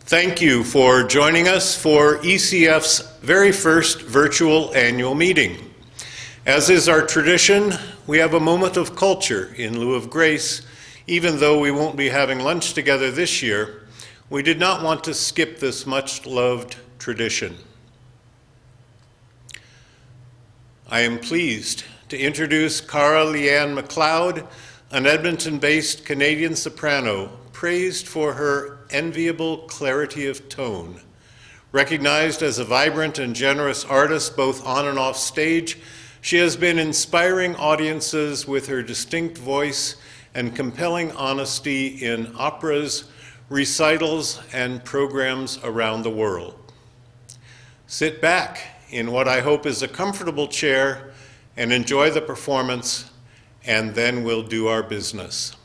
Thank you for joining us for ECF's very first virtual annual meeting. As is our tradition, we have a moment of culture in lieu of grace. Even though we won't be having lunch together this year, we did not want to skip this much-loved tradition. I am pleased to introduce Cara Lee Ann Mcleod, an Edmonton-based Canadian soprano, praised for her enviable clarity of tone. Recognized as a vibrant and generous artist both on and off stage, she has been inspiring audiences with her distinct voice and compelling honesty in operas, recitals, and programs around the world. Sit back in what I hope is a comfortable chair and enjoy the performance, and then we'll do our business.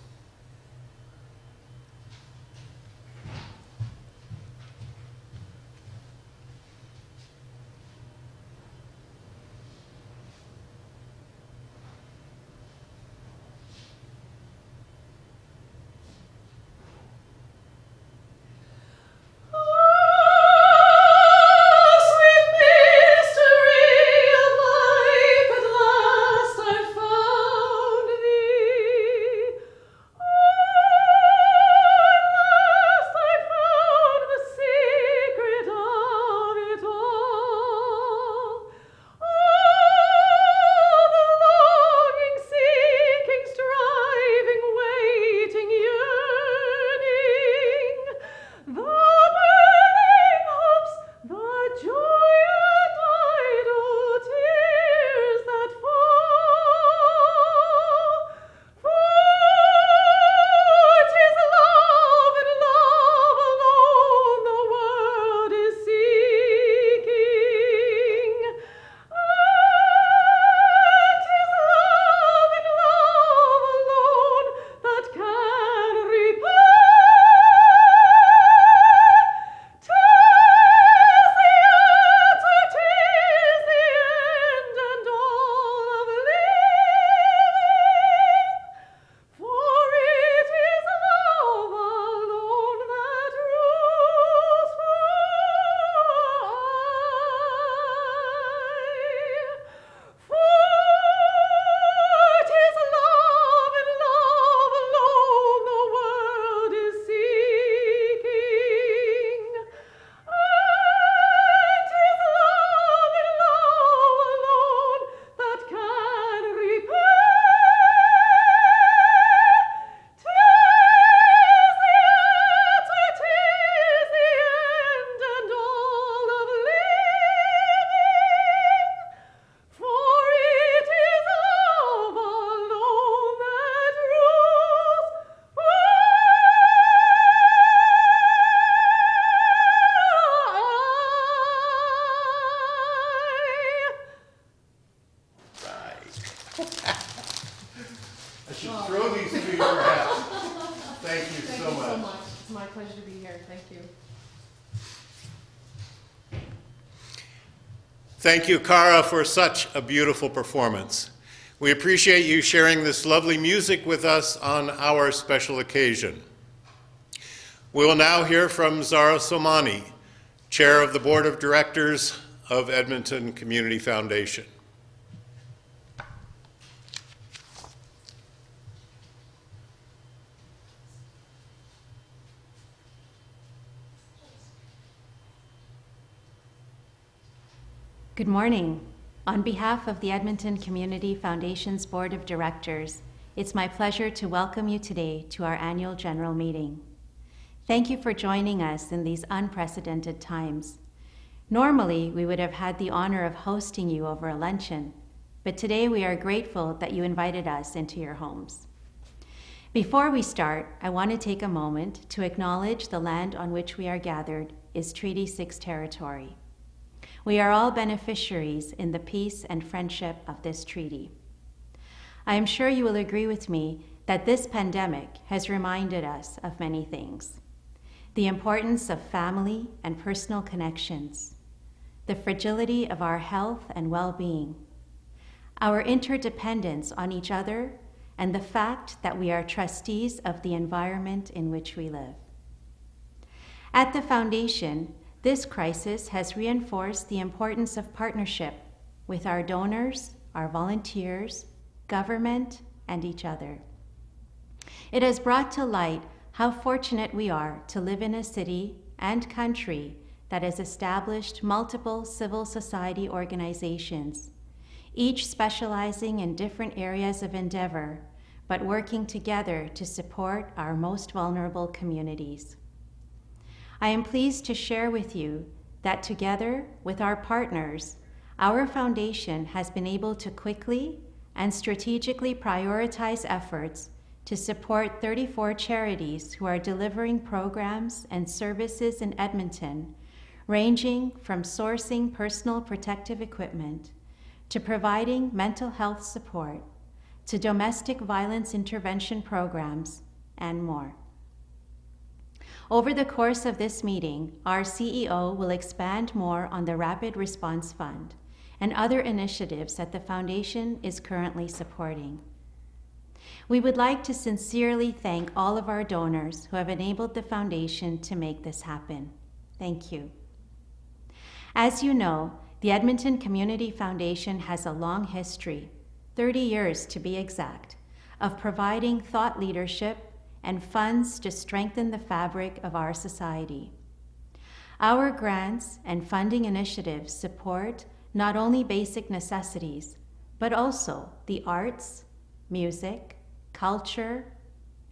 I should throw these to you perhaps. Thank you so much. It's my pleasure to be here. Thank you. Thank you, Cara, for such a beautiful performance. We appreciate you sharing this lovely music with us on our special occasion. We will now hear from Zahra Somani, Chair of the Board of Directors of Edmonton Community Foundation. Good morning. On behalf of the Edmonton Community Foundation's Board of Directors, it's my pleasure to welcome you today to our annual general meeting. Thank you for joining us in these unprecedented times. Normally, we would have had the honor of hosting you over a luncheon, but today we are grateful that you invited us into your homes. Before we start, I want to take a moment to acknowledge the land on which we are gathered is Treaty 6 territory. We are all beneficiaries in the peace and friendship of this treaty. I am sure you will agree with me that this pandemic has reminded us of many things. The importance of family and personal connections, the fragility of our health and well-being, our interdependence on each other, and the fact that we are trustees of the environment in which we live. At the Foundation, this crisis has reinforced the importance of partnership with our donors, our volunteers, government, and each other. It has brought to light how fortunate we are to live in a city and country that has established multiple civil society organizations, each specializing in different areas of endeavor, but working together to support our most vulnerable communities. I am pleased to share with you that together with our partners, our foundation has been able to quickly and strategically prioritize efforts to support 34 charities who are delivering programs and services in Edmonton, ranging from sourcing personal protective equipment, to providing mental health support, to domestic violence intervention programs, and more. Over the course of this meeting, our CEO will expand more on the Rapid Response Fund and other initiatives that the Foundation is currently supporting. We would like to sincerely thank all of our donors who have enabled the Foundation to make this happen. Thank you. As you know, the Edmonton Community Foundation has a long history, 30 years to be exact, of providing thought leadership and funds to strengthen the fabric of our society. Our grants and funding initiatives support not only basic necessities, but also the arts, music, culture,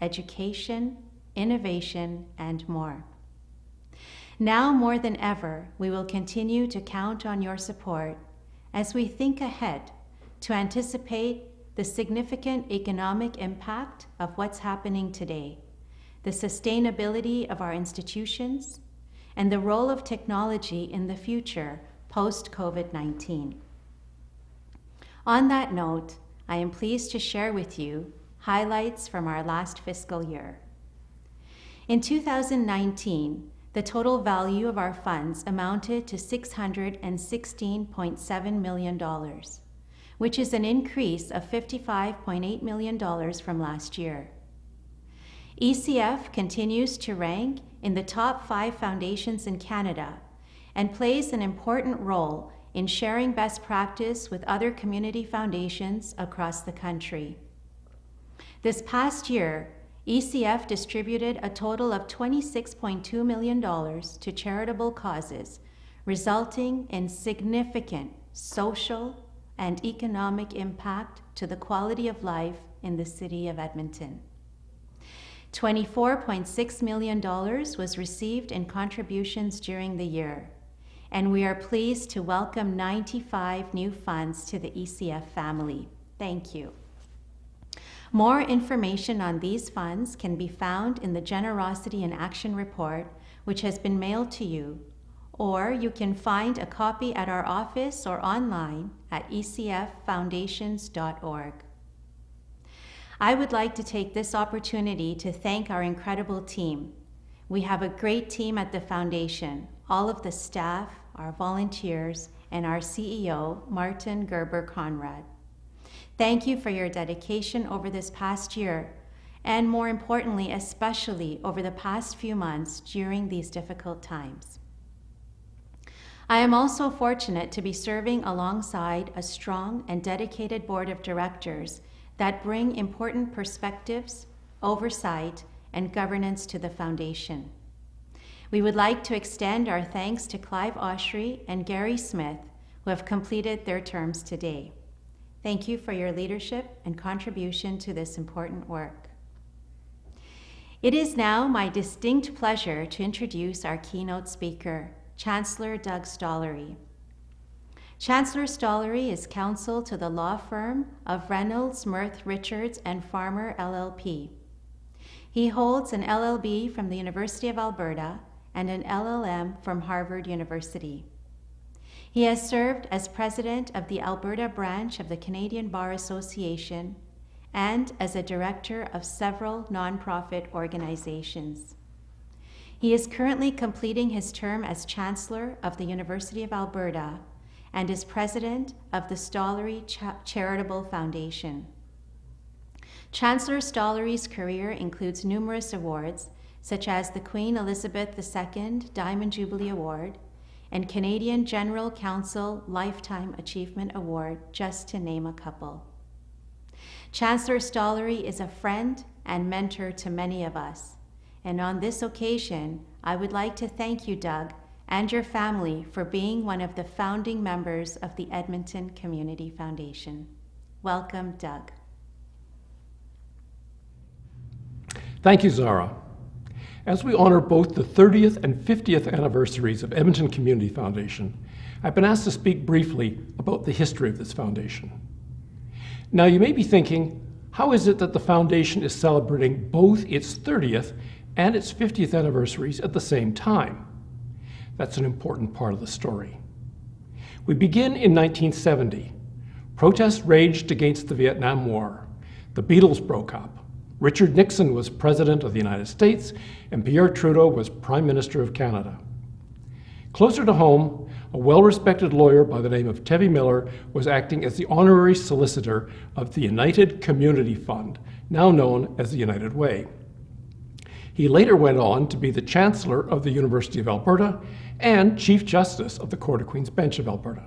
education, innovation, and more. Now more than ever, we will continue to count on your support as we think ahead to anticipate the significant economic impact of what's happening today, the sustainability of our institutions, and the role of technology in the future post-COVID-19. On that note, I am pleased to share with you highlights from our last fiscal year. In 2019, the total value of our funds amounted to $616.7 million, which is an increase of $55.8 million from last year. ECF continues to rank in the top 5 foundations in Canada and plays an important role in sharing best practice with other community foundations across the country. This past year, ECF distributed a total of $26.2 million to charitable causes, resulting in significant social and economic impact to the quality of life in the city of Edmonton. $24.6 million was received in contributions during the year, and we are pleased to welcome 95 new funds to the ECF family. Thank you. More information on these funds can be found in the Generosity in Action report, which has been mailed to you, or you can find a copy at our office or online at ecffoundations.org. I would like to take this opportunity to thank our incredible team. We have a great team at the Foundation, all of the staff, our volunteers, and our CEO, Martin Garber-Conrad. Thank you for your dedication over this past year, and more importantly, especially over the past few months during these difficult times. I am also fortunate to be serving alongside a strong and dedicated board of directors that bring important perspectives, oversight, and governance to the Foundation. We would like to extend our thanks to Clive Oshry and Gary Smith, who have completed their terms today. Thank you for your leadership and contribution to this important work. It is now my distinct pleasure to introduce our keynote speaker, Chancellor Doug Stollery. Chancellor Stollery is counsel to the law firm of Reynolds, Mirth, Richards and Farmer LLP. He holds an LLB from the University of Alberta and an LLM from Harvard University. He has served as president of the Alberta branch of the Canadian Bar Association and as a director of several nonprofit organizations. He is currently completing his term as Chancellor of the University of Alberta and is president of the Stollery Charitable Foundation. Chancellor Stollery's career includes numerous awards, such as the Queen Elizabeth II Diamond Jubilee Award and Canadian General Council Lifetime Achievement Award, just to name a couple. Chancellor Stollery is a friend and mentor to many of us, and on this occasion, I would like to thank you, Doug, and your family for being one of the founding members of the Edmonton Community Foundation. Welcome, Doug. Thank you, Zahra. As we honor both the 30th and 50th anniversaries of Edmonton Community Foundation, I've been asked to speak briefly about the history of this foundation. Now, you may be thinking, how is it that the foundation is celebrating both its 30th and its 50th anniversaries at the same time? That's an important part of the story. We begin in 1970. Protests raged against the Vietnam War. The Beatles broke up. Richard Nixon was President of the United States, and Pierre Trudeau was Prime Minister of Canada. Closer to home, a well-respected lawyer by the name of Tevi Miller was acting as the honorary solicitor of the United Community Fund, now known as the United Way. He later went on to be the Chancellor of the University of Alberta and Chief Justice of the Court of Queen's Bench of Alberta.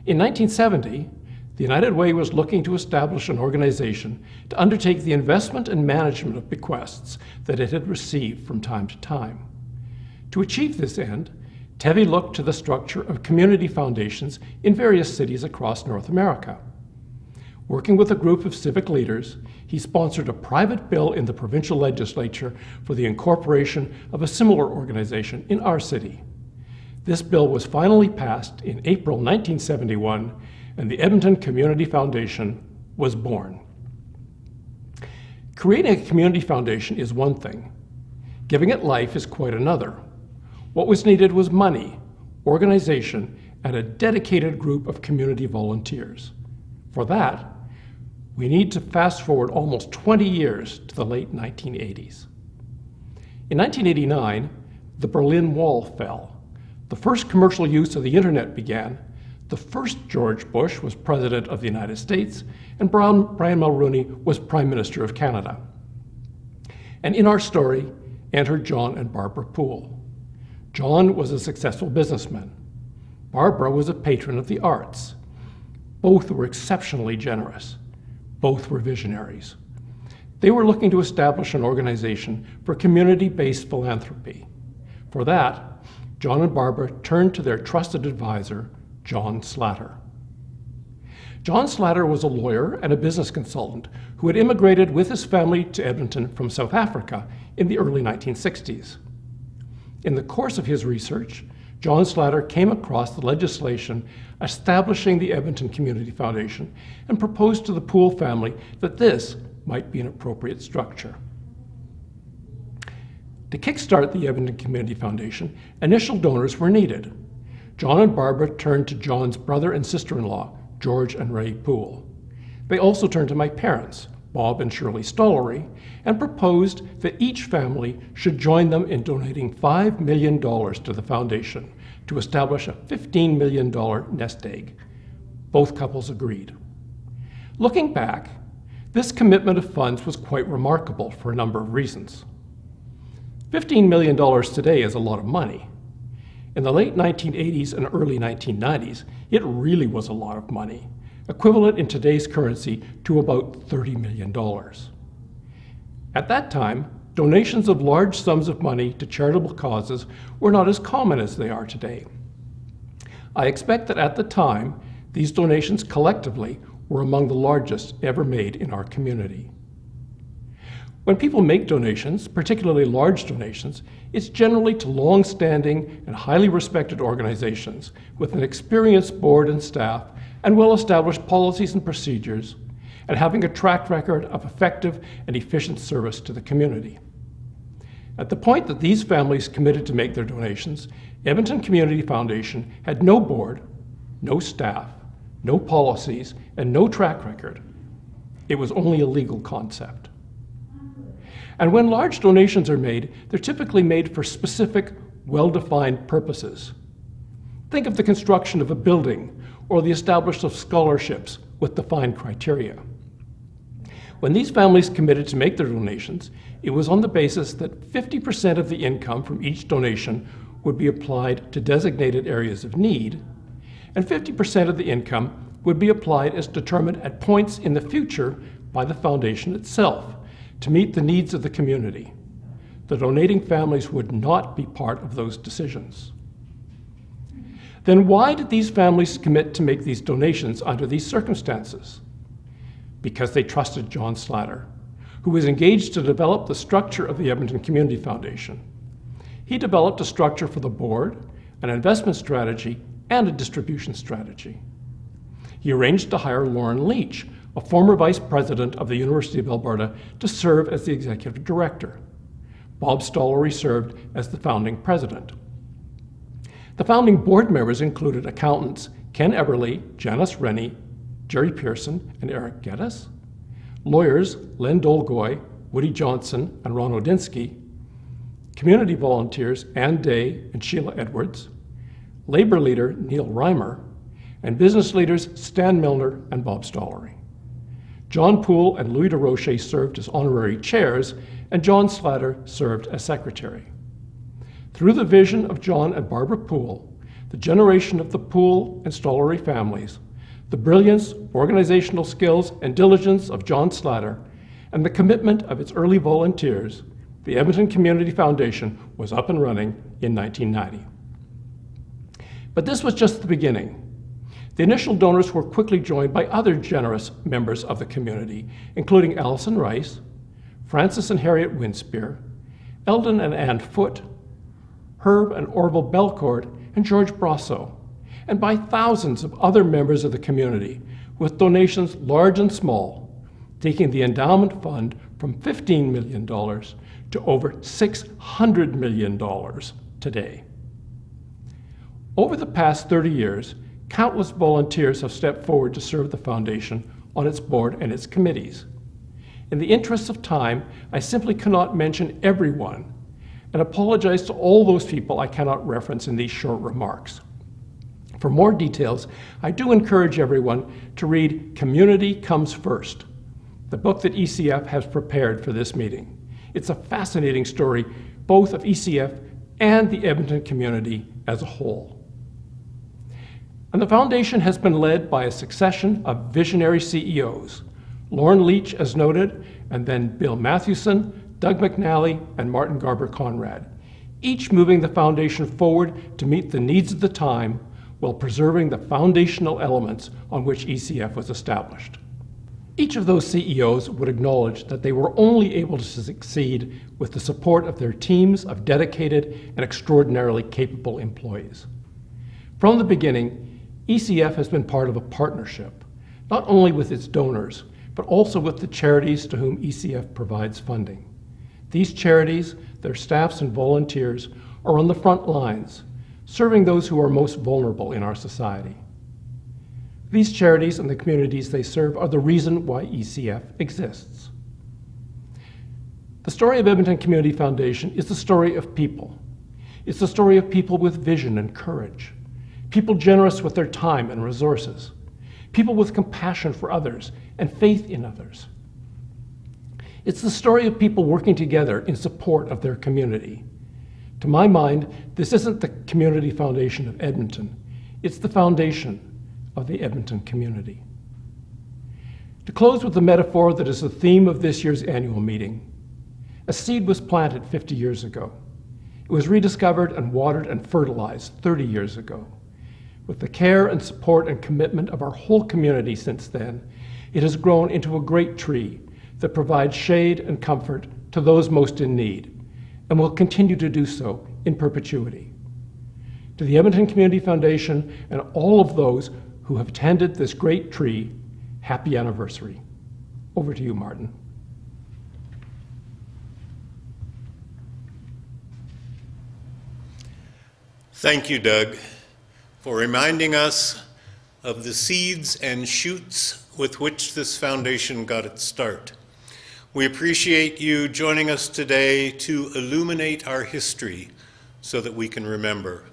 In 1970, the United Way was looking to establish an organization to undertake the investment and management of bequests that it had received from time to time. To achieve this end, Tevi looked to the structure of community foundations in various cities across North America. Working with a group of civic leaders, he sponsored a private bill in the provincial legislature for the incorporation of a similar organization in our city. This bill was finally passed in April 1971, and the Edmonton Community Foundation was born. Creating a community foundation is one thing. Giving it life is quite another. What was needed was money, organization, and a dedicated group of community volunteers. For that, we need to fast forward almost 20 years to the late 1980s. In 1989, the Berlin Wall fell. The first commercial use of the internet began. The first George Bush was President of the United States, and Brian Mulroney was Prime Minister of Canada. And in our story, enter John and Barbara Poole. John was a successful businessman. Barbara was a patron of the arts. Both were exceptionally generous. Both were visionaries. They were looking to establish an organization for community-based philanthropy. For that, John and Barbara turned to their trusted advisor, John Slatter. John Slatter was a lawyer and a business consultant who had immigrated with his family to Edmonton from South Africa in the early 1960s. In the course of his research, John Slatter came across the legislation establishing the Edmonton Community Foundation and proposed to the Poole family that this might be an appropriate structure. To kickstart the Edmonton Community Foundation, initial donors were needed. John and Barbara turned to John's brother and sister-in-law, George and Ray Poole. They also turned to my parents, Bob and Shirley Stollery, and proposed that each family should join them in donating $5 million to the foundation to establish a $15 million nest egg. Both couples agreed. Looking back, this commitment of funds was quite remarkable for a number of reasons. $15 million today is a lot of money. In the late 1980s and early 1990s, it really was a lot of money, equivalent in today's currency to about $30 million. At that time, donations of large sums of money to charitable causes were not as common as they are today. I expect that at the time, these donations collectively were among the largest ever made in our community. When people make donations, particularly large donations, it's generally to long-standing and highly respected organizations with an experienced board and staff and well-established policies and procedures, and having a track record of effective and efficient service to the community. At the point that these families committed to make their donations, Edmonton Community Foundation had no board, no staff, no policies, and no track record. It was only a legal concept. And when large donations are made, they're typically made for specific, well-defined purposes. Think of the construction of a building or the establishment of scholarships with defined criteria. When these families committed to make their donations, it was on the basis that 50% of the income from each donation would be applied to designated areas of need, and 50% of the income would be applied as determined at points in the future by the foundation itself to meet the needs of the community. The donating families would not be part of those decisions. Then why did these families commit to make these donations under these circumstances? Because they trusted John Slatter, who was engaged to develop the structure of the Edmonton Community Foundation. He developed a structure for the board, an investment strategy, and a distribution strategy. He arranged to hire Lauren Leach, a former vice president of the University of Alberta, to serve as the executive director. Bob Stollery served as the founding president. The founding board members included accountants Ken Everly, Janice Rennie, Jerry Pearson, and Eric Geddes, lawyers Len Dolgoy, Woody Johnson, and Ron Odinsky, community volunteers Ann Day and Sheila Edwards, labor leader Neil Reimer, and business leaders Stan Milner and Bob Stollery. John Poole and Louis DeRoche served as honorary chairs, and John Slatter served as secretary. Through the vision of John and Barbara Poole, the generation of the Poole and Stollery families, the brilliance, organizational skills, and diligence of John Slatter, and the commitment of its early volunteers, the Edmonton Community Foundation was up and running in 1990. But this was just the beginning. The initial donors were quickly joined by other generous members of the community, including Allison Rice, Francis and Harriet Winspear, Eldon and Ann Foote, Herb and Orville Belcourt, and George Brasso, and by thousands of other members of the community, with donations large and small, taking the endowment fund from $15 million to over $600 million today. Over the past 30 years, countless volunteers have stepped forward to serve the foundation on its board and its committees. In the interest of time, I simply cannot mention everyone, and apologize to all those people I cannot reference in these short remarks. For more details, I do encourage everyone to read Community Comes First, the book that ECF has prepared for this meeting. It's a fascinating story, both of ECF and the Edmonton community as a whole. And the foundation has been led by a succession of visionary CEOs, Lauren Leach, as noted, and then Bill Mathewson, Doug McNally, and Martin Garber-Conrad, each moving the foundation forward to meet the needs of the time while preserving the foundational elements on which ECF was established. Each of those CEOs would acknowledge that they were only able to succeed with the support of their teams of dedicated and extraordinarily capable employees. From the beginning, ECF has been part of a partnership, not only with its donors, but also with the charities to whom ECF provides funding. These charities, their staffs and volunteers, are on the front lines, serving those who are most vulnerable in our society. These charities and the communities they serve are the reason why ECF exists. The story of Edmonton Community Foundation is the story of people. It's the story of people with vision and courage, people generous with their time and resources, people with compassion for others and faith in others. It's the story of people working together in support of their community. To my mind, this isn't the Community Foundation of Edmonton, it's the foundation of the Edmonton community. To close with the metaphor that is the theme of this year's annual meeting, a seed was planted 50 years ago. It was rediscovered and watered and fertilized 30 years ago. With the care and support and commitment of our whole community since then, it has grown into a great tree that provides shade and comfort to those most in need, and will continue to do so in perpetuity. To the Edmonton Community Foundation and all of those who have tended this great tree, happy anniversary. Over to you, Martin. Thank you, Doug, for reminding us of the seeds and shoots with which this foundation got its start. We appreciate you joining us today to illuminate our history so that we can remember.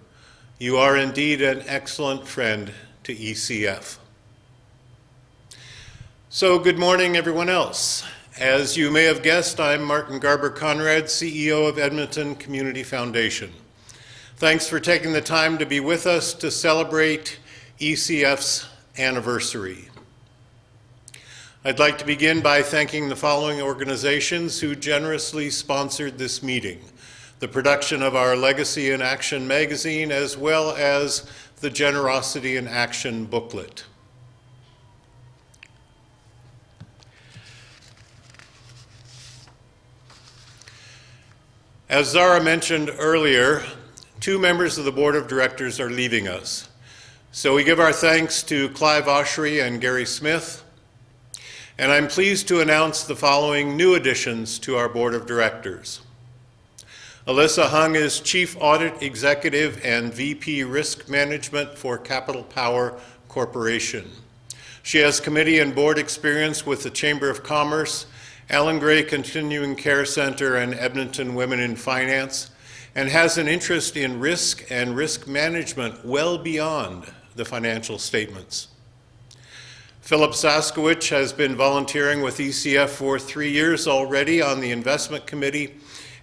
You are indeed an excellent friend to ECF. So good morning, everyone else. As you may have guessed, I'm Martin Garber-Conrad, CEO of Edmonton Community Foundation. Thanks for taking the time to be with us to celebrate ECF's anniversary. I'd like to begin by thanking the following organizations who generously sponsored this meeting: the production of our Legacy in Action magazine, as well as the Generosity in Action booklet. As Zahra mentioned earlier, 2 members of the board of directors are leaving us. So we give our thanks to Clive Oshry and Gary Smith, and I'm pleased to announce the following new additions to our board of directors. Alyssa Hung is Chief Audit Executive and VP Risk Management for Capital Power Corporation. She has committee and board experience with the Chamber of Commerce, Allen Gray Continuing Care Center, and Edmonton Women in Finance, and has an interest in risk and risk management well beyond the financial statements. Philip Saskowich has been volunteering with ECF for 3 years already on the investment committee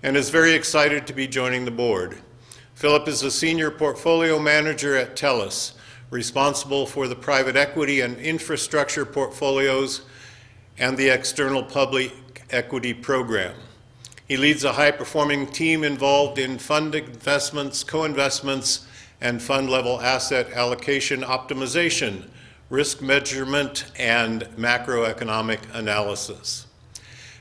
and is very excited to be joining the board. Philip is a senior portfolio manager at TELUS, responsible for the private equity and infrastructure portfolios and the external public equity program. He leads a high-performing team involved in fund investments, co-investments, and fund-level asset allocation optimization, risk measurement, and macroeconomic analysis.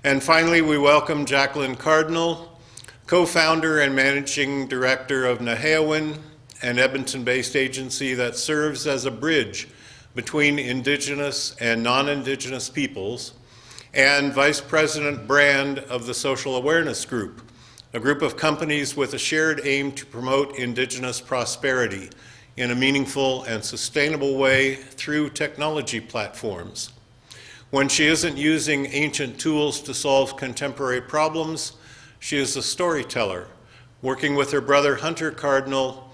And finally, we welcome Jacqueline Cardinal, co-founder and managing director of Naheawin, an Edmonton-based agency that serves as a bridge between Indigenous and non-Indigenous peoples, and Vice President Brand of the Social Awareness Group, a group of companies with a shared aim to promote Indigenous prosperity in a meaningful and sustainable way through technology platforms. When she isn't using ancient tools to solve contemporary problems, she is a storyteller, working with her brother Hunter Cardinal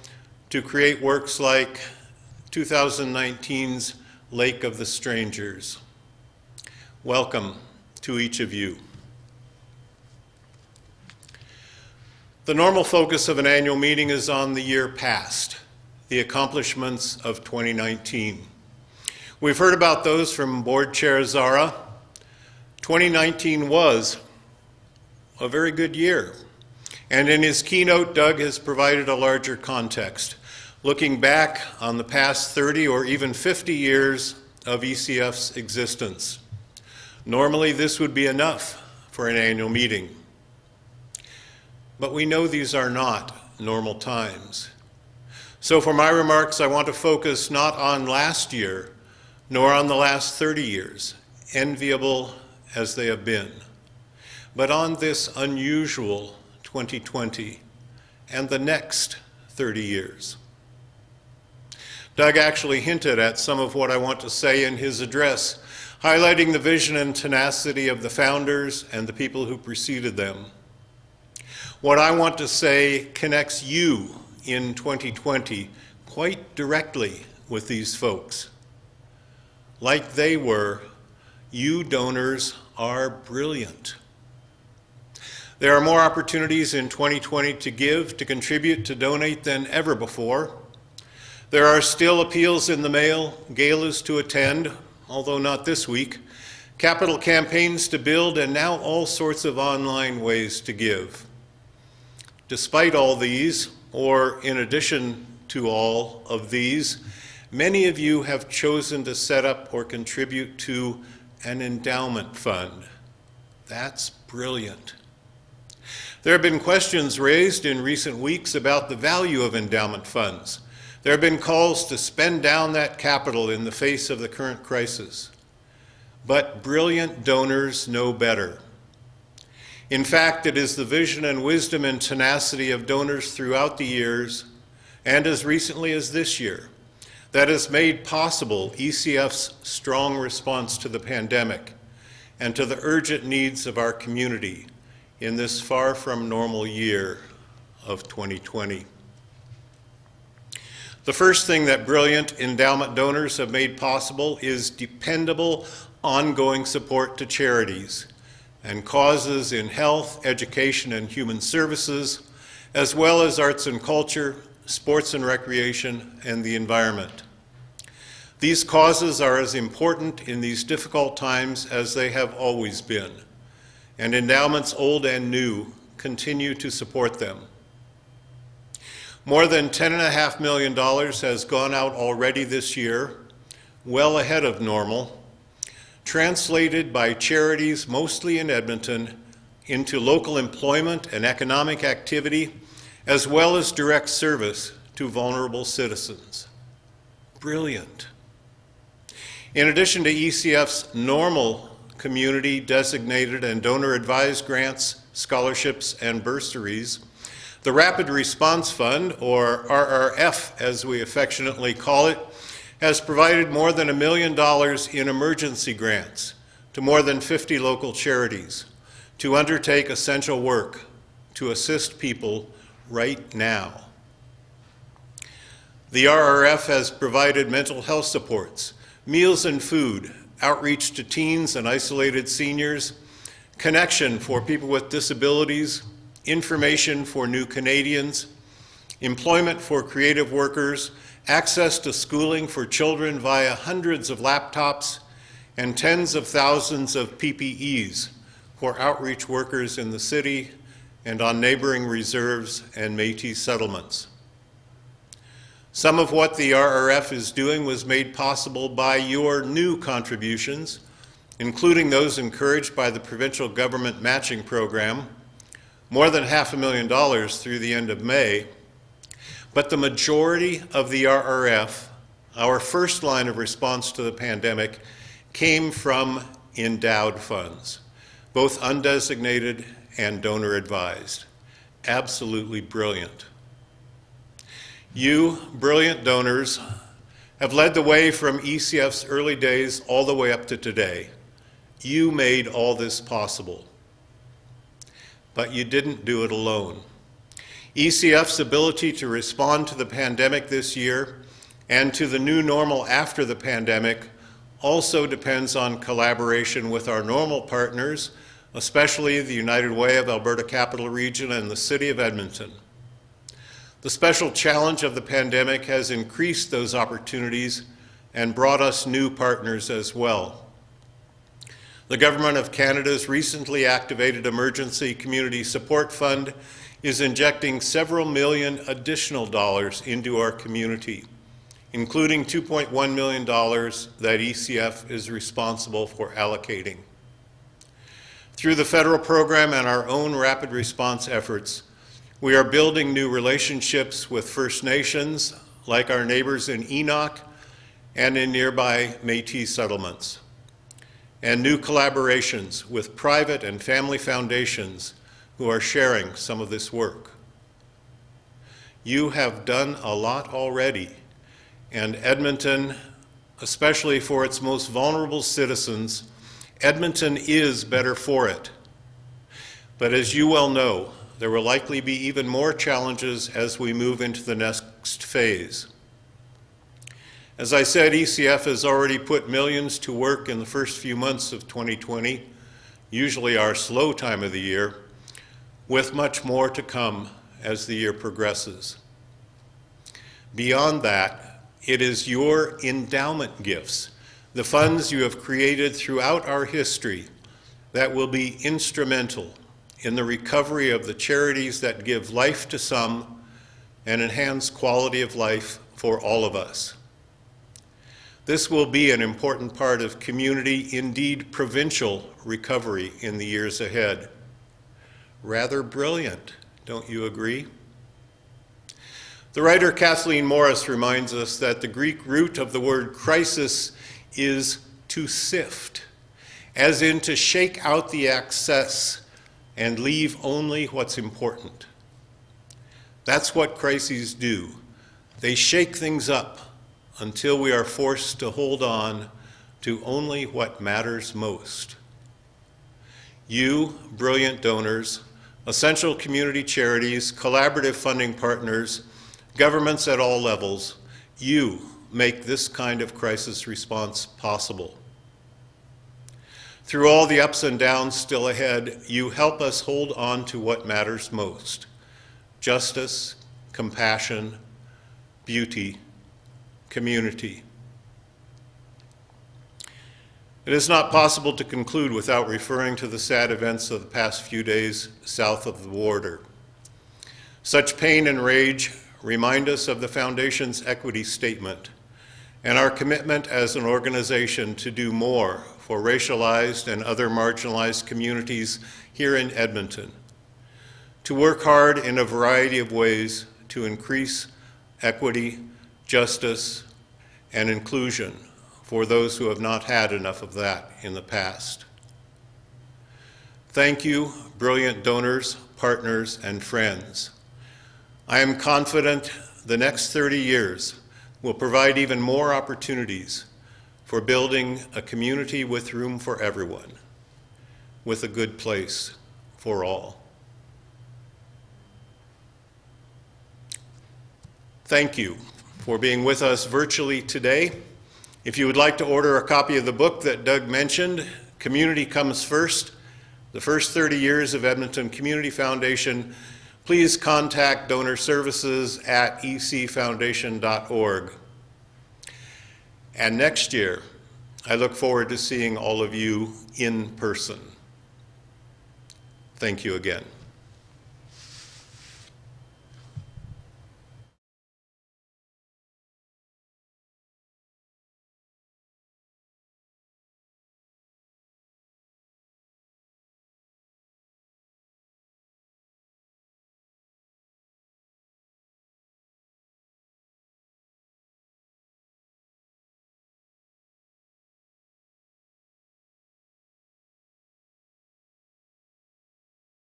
to create works like 2019's Lake of the Strangers. Welcome to each of you. The normal focus of an annual meeting is on the year past, the accomplishments of 2019. We've heard about those from Board Chair Zahra. 2019 was a very good year. And in his keynote, Doug has provided a larger context, looking back on the past 30 or even 50 years of ECF's existence. Normally, this would be enough for an annual meeting. But we know these are not normal times. So for my remarks, I want to focus not on last year, nor on the last 30 years, enviable as they have been, but on this unusual 2020 and the next 30 years. Doug actually hinted at some of what I want to say in his address, highlighting the vision and tenacity of the founders and the people who preceded them. What I want to say connects you in 2020 quite directly with these folks. Like they were, you donors are brilliant. There are more opportunities in 2020 to give, to contribute, to donate than ever before. There are still appeals in the mail, galas to attend, although not this week, capital campaigns to build, and now all sorts of online ways to give. Despite all these, or in addition to all of these, many of you have chosen to set up or contribute to an endowment fund. That's brilliant. There have been questions raised in recent weeks about the value of endowment funds. There have been calls to spend down that capital in the face of the current crisis. But brilliant donors know better. In fact, it is the vision and wisdom and tenacity of donors throughout the years, and as recently as this year, that has made possible ECF's strong response to the pandemic and to the urgent needs of our community in this far from normal year of 2020. The first thing that brilliant endowment donors have made possible is dependable, ongoing support to charities, and causes in health, education, and human services, as well as arts and culture, sports and recreation, and the environment. These causes are as important in these difficult times as they have always been, and endowments old and new continue to support them. More than $10.5 million has gone out already this year, well ahead of normal, translated by charities mostly in Edmonton into local employment and economic activity, as well as direct service to vulnerable citizens. Brilliant. In addition to ECF's normal community designated and donor advised grants, scholarships, and bursaries, the Rapid Response Fund, or RRF as we affectionately call it, has provided more than $1 million in emergency grants to more than 50 local charities to undertake essential work to assist people right now. The RRF has provided mental health supports, meals and food, outreach to teens and isolated seniors, connection for people with disabilities, information for new Canadians, employment for creative workers, access to schooling for children via hundreds of laptops, and tens of thousands of PPEs for outreach workers in the city and on neighboring reserves and Métis settlements. Some of what the RRF is doing was made possible by your new contributions, including those encouraged by the provincial government matching program, more than $500,000 through the end of May. But the majority of the RRF, our first line of response to the pandemic, came from endowed funds, both undesignated and donor advised. Absolutely brilliant. You, brilliant donors, have led the way from ECF's early days all the way up to today. You made all this possible. But you didn't do it alone. ECF's ability to respond to the pandemic this year and to the new normal after the pandemic also depends on collaboration with our normal partners, especially the United Way of Alberta Capital Region and the City of Edmonton. The special challenge of the pandemic has increased those opportunities and brought us new partners as well. The Government of Canada's recently activated Emergency Community Support Fund is injecting several million additional dollars into our community, including $2.1 million that ECF is responsible for allocating. Through the federal program and our own rapid response efforts, we are building new relationships with First Nations, like our neighbors in Enoch and in nearby Métis settlements, and new collaborations with private and family foundations who are sharing some of this work. You have done a lot already, and Edmonton, especially for its most vulnerable citizens, Edmonton is better for it. But as you well know, there will likely be even more challenges as we move into the next phase. As I said, ECF has already put millions to work in the first few months of 2020, usually our slow time of the year, with much more to come as the year progresses. Beyond that, it is your endowment gifts, the funds you have created throughout our history, that will be instrumental in the recovery of the charities that give life to some and enhance quality of life for all of us. This will be an important part of community, indeed provincial, recovery in the years ahead. Rather brilliant, don't you agree? The writer Kathleen Morris reminds us that the Greek root of the word crisis is to sift, as in to shake out the excess and leave only what's important. That's what crises do. They shake things up until we are forced to hold on to only what matters most. You, brilliant donors, essential community charities, collaborative funding partners, governments at all levels, you make this kind of crisis response possible. Through all the ups and downs still ahead, you help us hold on to what matters most: justice, compassion, beauty, community. It is not possible to conclude without referring to the sad events of the past few days south of the border. Such pain and rage remind us of the Foundation's equity statement and our commitment as an organization to do more for racialized and other marginalized communities here in Edmonton, to work hard in a variety of ways to increase equity, justice, and inclusion for those who have not had enough of that in the past. Thank you, brilliant donors, partners, and friends. I am confident the next 30 years will provide even more opportunities for building a community with room for everyone, with a good place for all. Thank you for being with us virtually today. If you would like to order a copy of the book that Doug mentioned, Community Comes First, The First 30 Years of Edmonton Community Foundation, please contact Donor Services at ecfoundation.org. And next year, I look forward to seeing all of you in person. Thank you again.